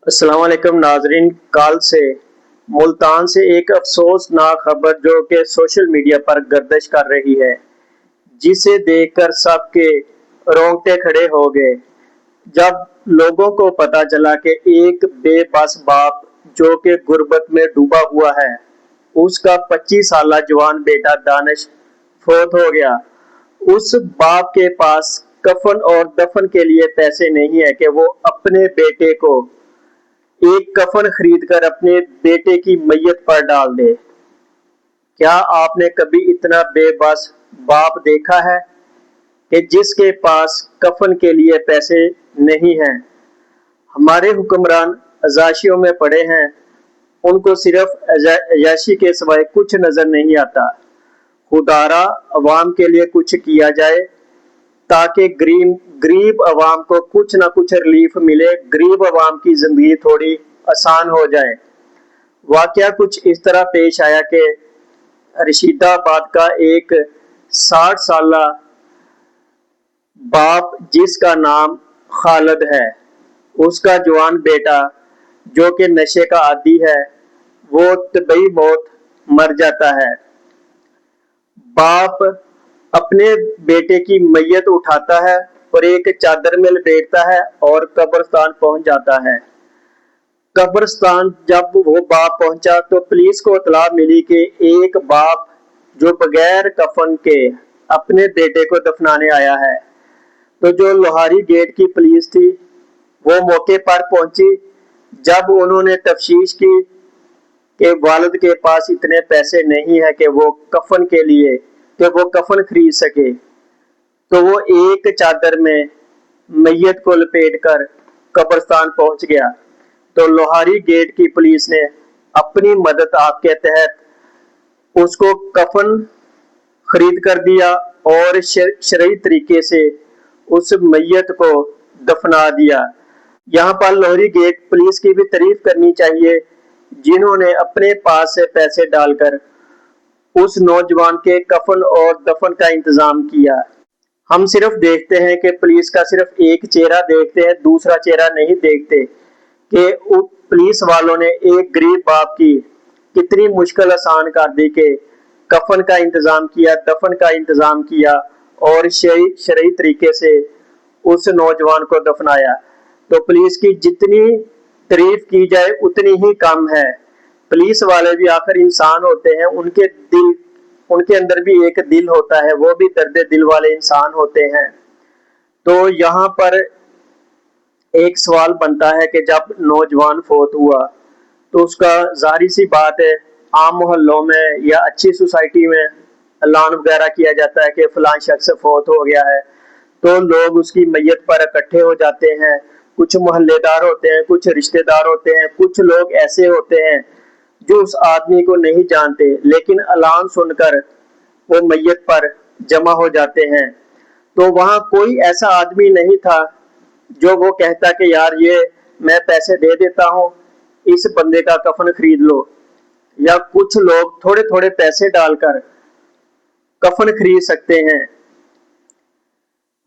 अस्सलाम वालेकुम नाजरीन। कल से मुल्तान से एक अफसोसनाक खबर जो कि सोशल मीडिया पर गर्दिश कर रही है, जिसे देखकर सबके रोंगटे खड़े हो गए जब लोगों को पता चला कि एक बेबस बाप जो कि गुर्बत में डूबा हुआ है, उसका 25 साल जवान बेटा दानिश फौत हो गया। उस बाप के पास कफन और दफन के लिए पैसे नहीं है कि वो अपने बेटे को एक कफन खरीद कर अपने बेटे की मैयत पर डाल दे। क्या आपने कभी इतना बेबस बाप देखा है कि जिसके पास कफन के लिए पैसे नहीं हैं? हमारे हुक्मरान अजाशियों में पड़े हैं, उनको सिर्फ अयाशी के सिवाय कुछ नजर नहीं आता। खुदारा अवाम के लिए कुछ किया जाए ताकि गरीब अवाम को कुछ ना कुछ रिलीफ मिले, गरीब अवाम की जिंदगी थोड़ी आसान हो जाए। वाकया कुछ इस तरह पेश आया कि रशीदाबाद का एक 60 साल बाप जिसका नाम खालिद है, उसका जवान बेटा जो कि नशे का आदी है, वो तबई मौत मर जाता है। बाप अपने बेटे की मैयत उठाता है और एक चादर में लपेटता है और कब्रिस्तान पहुंच जाता है। कब्रिस्तान जब वो बाप पहुंचा तो पुलिस को इत्तला मिली कि एक बाप जो बगैर कफन के अपने बेटे को दफनाने आया है। तो जो लोहारी गेट की पुलिस थी वो मौके पर पहुंची। जब उन्होंने तफ्तीश की कि वालिद के पास इतने पैसे नहीं है कि वो कफन के लिए कि वो कफन खरीद सके, तो वो एक चादर में मैयत को लपेटकर कब्रिस्तान पहुंच गया। तो लोहारी गेट की पुलिस ने अपनी मदद आपके तहत उसको कफन खरीद कर दिया और शरई तरीके से उस मैयत को दफना दिया। यहाँ पर लोहारी गेट पुलिस की भी तारीफ करनी चाहिए, जिन्होंने अपने पास से पैसे डालकर उस नौजवान के कफन और दफन का इंतजाम किया। हम सिर्फ देखते हैं कि पुलिस का सिर्फ एक चेहरा देखते हैं, दूसरा चेहरा नहीं देखते कि पुलिस वालों ने एक गरीब बाप की कितनी मुश्किल आसान कर दी कि कफन का इंतजाम किया, दफन का इंतजाम किया और शरई तरीके से उस नौजवान को दफनाया। तो पुलिस की जितनी तारीफ की जाए उतनी ही कम है। पुलिस वाले भी आखिर इंसान होते हैं, उनके अंदर भी एक दिल होता है, वो भी दर्द दिल वाले इंसान होते हैं। तो यहाँ पर एक सवाल बनता है कि जब नौजवान फौत हुआ तो उसका जाहिर सी बात है आम मोहल्लों में या अच्छी सोसाइटी में ऐलान वगैरह किया जाता है कि फलां शख्स फौत हो गया है, तो लोग उसकी मैयत पर इकट्ठे हो जाते हैं। कुछ मोहल्लेदार होते हैं, कुछ रिश्तेदार होते हैं, कुछ लोग ऐसे होते हैं जो उस आदमी को नहीं जानते, लेकिन ऐलान सुनकर वो मैयत पर जमा हो जाते हैं। तो वहां कोई ऐसा आदमी नहीं था जो वो कहता कि यार ये मैं पैसे दे देता हूं, इस बंदे का कफन खरीद लो। या कुछ लोग थोड़े थोड़े पैसे डालकर कफन खरीद सकते हैं।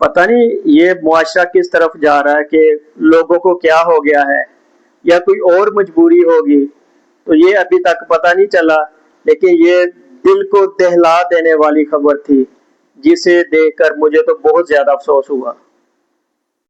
पता नहीं ये मुआशरा किस तरफ जा रहा है कि लोगों को क्या हो गया है या कोई और मजबूरी होगी, तो ये अभी तक पता नहीं चला। लेकिन ये दिल को दहला देने वाली खबर थी, जिसे देखकर मुझे तो बहुत ज्यादा अफसोस हुआ।